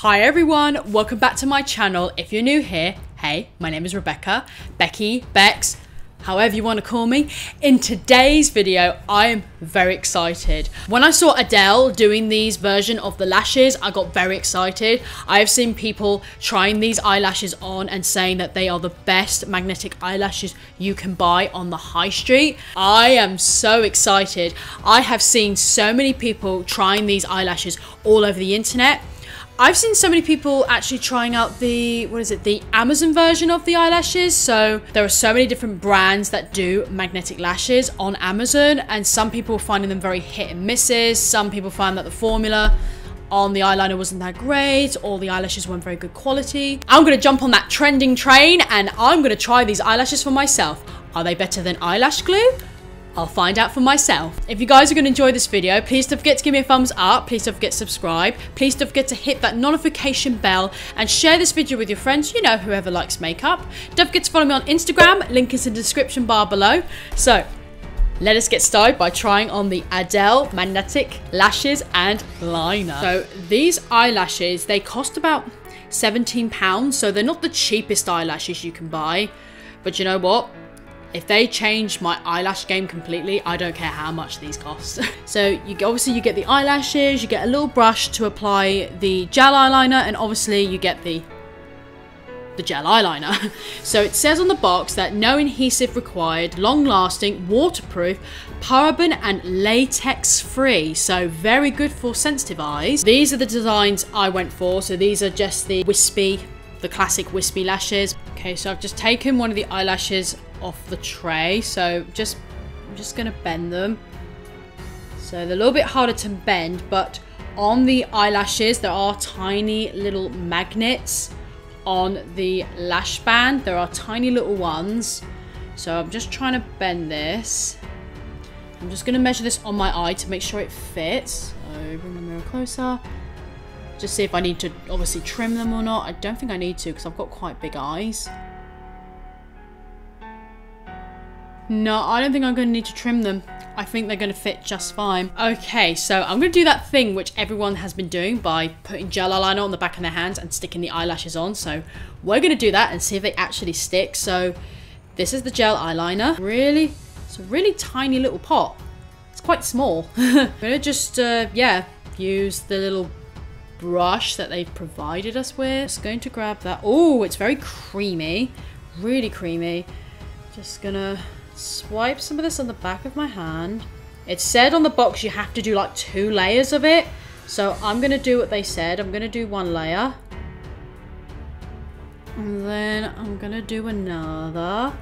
Hi everyone, welcome back to my channel. If you're new here, hey, my name is Rebecca, Becky, Bex, however you want to call me. In today's video, I'm very excited. When I saw Adele doing these version of the lashes, I got very excited. I have seen people trying these eyelashes on and saying that they are the best magnetic eyelashes you can buy on the high street. I am so excited. I have seen so many people trying these eyelashes all over the internet. I've seen so many people actually trying out the Amazon version of the eyelashes. So there are so many different brands that do magnetic lashes on Amazon, and some people are finding them very hit and misses. Some people find that the formula on the eyeliner wasn't that great, or the eyelashes weren't very good quality. I'm gonna jump on that trending train and I'm gonna try these eyelashes for myself. Are they better than eyelash glue? I'll find out for myself. If you guys are going to enjoy this video, please don't forget to give me a thumbs up. Please don't forget to subscribe. Please don't forget to hit that notification bell and share this video with your friends, you know, whoever likes makeup. Don't forget to follow me on Instagram. Link is in the description bar below. So let us get started by trying on the Adele magnetic lashes and liner. So these eyelashes, they cost about £17. So they're not the cheapest eyelashes you can buy, but you know what? If they change my eyelash game completely, I don't care how much these cost. So obviously you get the eyelashes, you get a little brush to apply the gel eyeliner, and obviously you get the gel eyeliner. So it says on the box that no adhesive required, long lasting, waterproof, paraben and latex free. So very good for sensitive eyes. These are the designs I went for. So these are just the classic wispy lashes. Okay, so I've just taken one of the eyelashes off the tray, so I'm just gonna bend them. So they're a little bit harder to bend, but on the eyelashes there are tiny little magnets on the lash band. There are tiny little ones, so I'm just trying to bend this. I'm just gonna measure this on my eye to make sure it fits. So bring the mirror closer, just see if I need to obviously trim them or not. I don't think I need to because I've got quite big eyes. No, I don't think I'm going to need to trim them. I think they're going to fit just fine. Okay, so I'm going to do that thing which everyone has been doing by putting gel eyeliner on the back of their hands and sticking the eyelashes on. So we're going to do that and see if they actually stick. So this is the gel eyeliner. Really, it's a really tiny little pot. It's quite small. I'm going to just, use the little brush that they've provided us with. Just going to grab that. Oh, it's very creamy. Really creamy. Just gonna swipe some of this on the back of my hand. It said on the box you have to do like 2 layers of it, so I'm gonna do what they said. I'm gonna do 1 layer, and then I'm gonna do another.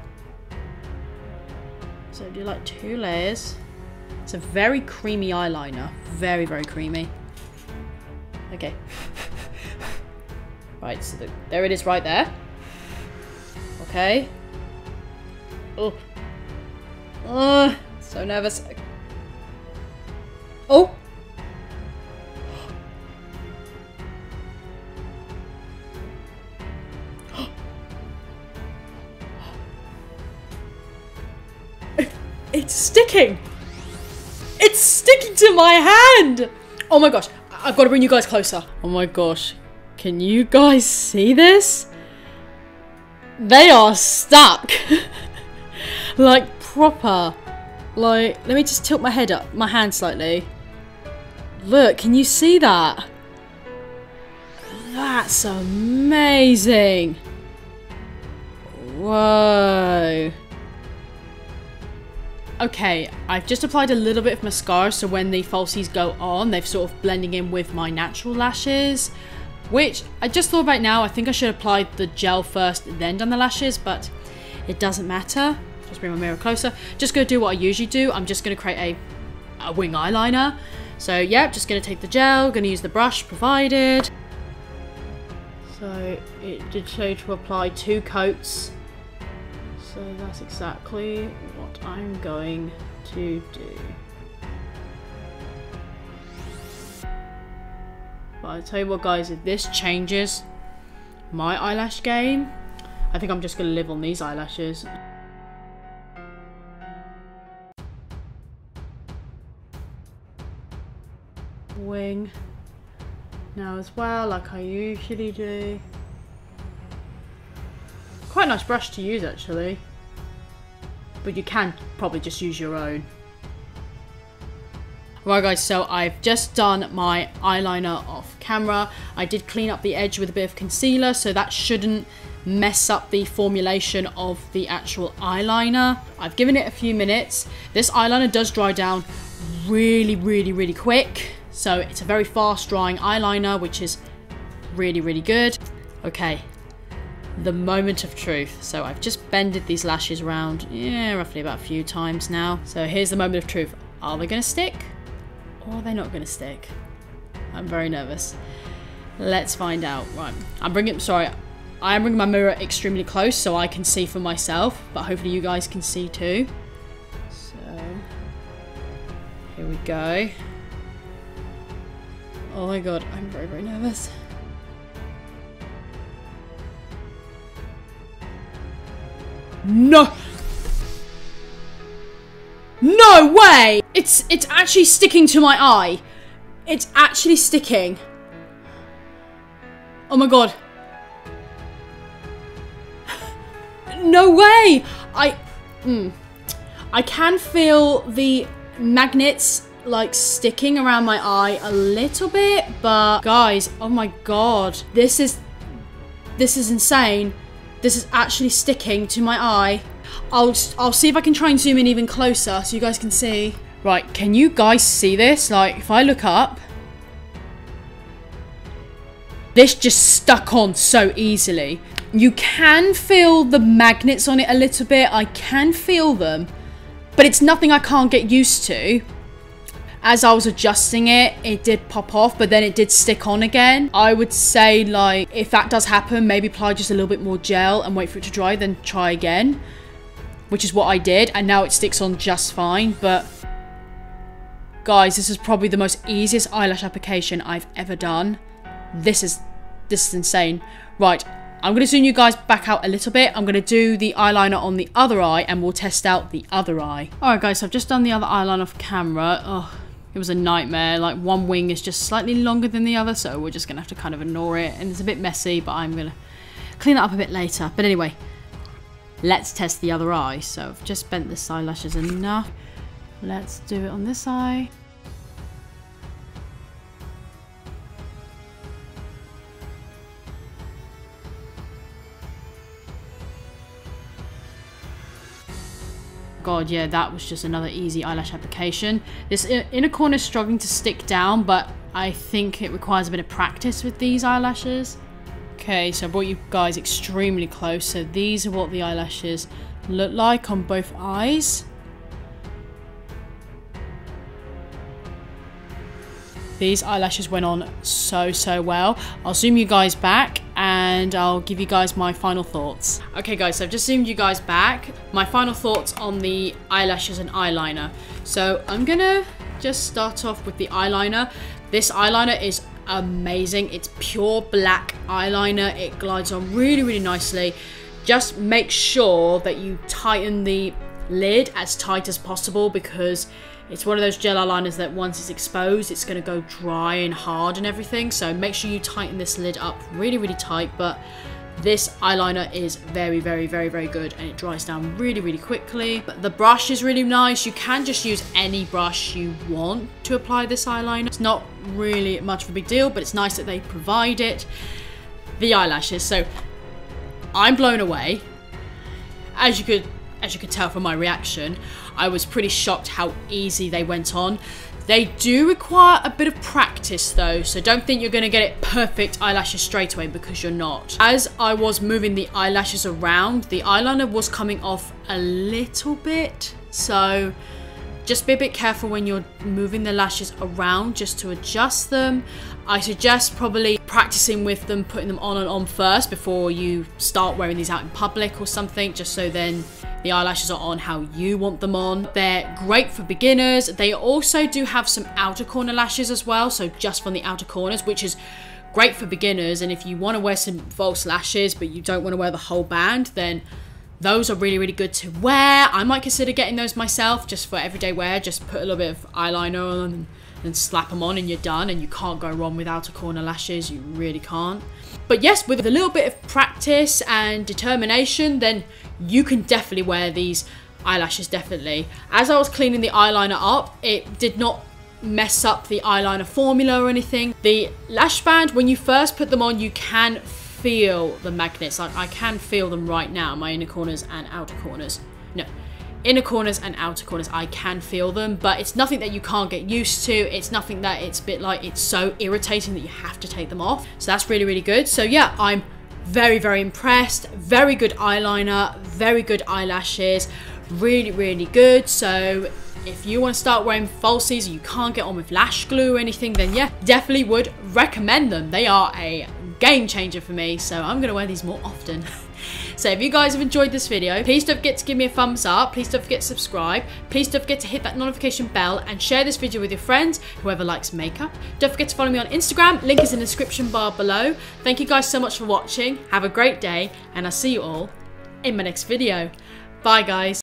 So do like 2 layers. It's a very creamy eyeliner, very, very creamy. Okay. Right, so there it is right there. Okay. Oh, so nervous. Oh! It's sticking! It's sticking to my hand! Oh my gosh, I've got to bring you guys closer. Oh my gosh, can you guys see this? They are stuck! Like proper. Like, let me just tilt my head up, my hand slightly. Look, can you see that? That's amazing. Whoa. Okay, I've just applied a little bit of mascara, so when the falsies go on, they've sort of blending in with my natural lashes. Which, I just thought about now, I think I should apply the gel first, then done the lashes, but it doesn't matter. Just bring my mirror closer. Just gonna do what I usually do. I'm just gonna create a wing eyeliner. So yeah, just gonna take the gel, gonna use the brush provided. So it did say to apply 2 coats. So that's exactly what I'm going to do. But I'll tell you what guys, if this changes my eyelash game, I think I'm just gonna live on these eyelashes. wing. now as well, like I usually do. Quite a nice brush to use actually, but you can probably just use your own. Right guys, so I've just done my eyeliner off camera. I did clean up the edge with a bit of concealer, so that shouldn't mess up the formulation of the actual eyeliner. I've given it a few minutes. This eyeliner does dry down really quick, so it's a very fast drying eyeliner, which is really good. Okay, the moment of truth. So I've just bended these lashes around, yeah, roughly about a few times now. So here's the moment of truth. Are they gonna stick? Or are they not gonna stick? I'm very nervous. Let's find out. Right, I am bringing my mirror extremely close so I can see for myself, but hopefully you guys can see too. So, here we go. Oh my god, I'm very nervous. No! No way! It's actually sticking to my eye. It's actually sticking. Oh my god. No way! I can feel the magnets like sticking around my eye a little bit, but guys, oh my god. This is insane. This is actually sticking to my eye. I'll see if I can try and zoom in even closer so you guys can see. Right, can you guys see this? Like, if I look up, this just stuck on so easily. You can feel the magnets on it a little bit. I can feel them, but it's nothing I can't get used to. As I was adjusting it, it did pop off, but then it did stick on again. I would say, like, if that does happen, maybe apply just a little bit more gel and wait for it to dry, then try again. Which is what I did, and now it sticks on just fine. But guys, this is probably the most easiest eyelash application I've ever done. This is insane. Right, I'm going to zoom you guys back out a little bit. I'm going to do the eyeliner on the other eye and we'll test out the other eye. Alright guys, so I've just done the other eyeliner off camera. Oh, it was a nightmare. Like, one wing is just slightly longer than the other, so we're just going to have to kind of ignore it. And it's a bit messy, but I'm going to clean it up a bit later. But anyway, let's test the other eye. So I've just bent this eyelashes enough. Let's do it on this eye. God, yeah, that was just another easy eyelash application. This inner corner is struggling to stick down, but I think it requires a bit of practice with these eyelashes. Okay, so I brought you guys extremely close. So these are what the eyelashes look like on both eyes. These eyelashes went on so well. I'll zoom you guys back and I'll give you guys my final thoughts. Okay guys, so I've just zoomed you guys back. My final thoughts on the eyelashes and eyeliner. So I'm gonna just start off with the eyeliner. This eyeliner is amazing. It's pure black eyeliner. It glides on really nicely. Just make sure that you tighten the lid as tight as possible, because it's one of those gel eyeliners that once it's exposed, it's going to go dry and hard and everything. So make sure you tighten this lid up really tight. But this eyeliner is very good, and it dries down really quickly. But the brush is really nice. You can just use any brush you want to apply this eyeliner. It's not really much of a big deal, but it's nice that they provide it. The eyelashes. So I'm blown away. As you could tell from my reaction, I was pretty shocked how easy they went on. They do require a bit of practice though, so don't think you're going to get it perfect eyelashes straight away, because you're not. As I was moving the eyelashes around, the eyeliner was coming off a little bit, so just be a bit careful when you're moving the lashes around just to adjust them. I suggest probably practicing with them, putting them on and on first before you start wearing these out in public or something, just so then the eyelashes are on how you want them on. They're great for beginners. They also do have some outer corner lashes as well, so just from the outer corners, which is great for beginners. And if you want to wear some false lashes but you don't want to wear the whole band, then those are really good to wear. I might consider getting those myself just for everyday wear. Just put a little bit of eyeliner on and then slap them on and you're done, and you can't go wrong with outer corner lashes. You really can't. But yes, with a little bit of practice and determination, then you can definitely wear these eyelashes, definitely. As I was cleaning the eyeliner up, it did not mess up the eyeliner formula or anything. The lash band, when you first put them on, you can feel the magnets. I can feel them right now, my inner corners and outer corners. No, inner corners and outer corners, I can feel them, but it's nothing that you can't get used to. It's nothing that it's a bit like it's so irritating that you have to take them off. So that's really, really good. So yeah, I'm very, very impressed. Very good eyeliner, very good eyelashes, really, really good. So if you want to start wearing falsies and you can't get on with lash glue or anything, then yeah, definitely would recommend them. They are a game changer for me, so I'm going to wear these more often. So if you guys have enjoyed this video, please don't forget to give me a thumbs up, please don't forget to subscribe, please don't forget to hit that notification bell and share this video with your friends, whoever likes makeup. Don't forget to follow me on Instagram, link is in the description bar below. Thank you guys so much for watching, have a great day, and I'll see you all in my next video. Bye guys.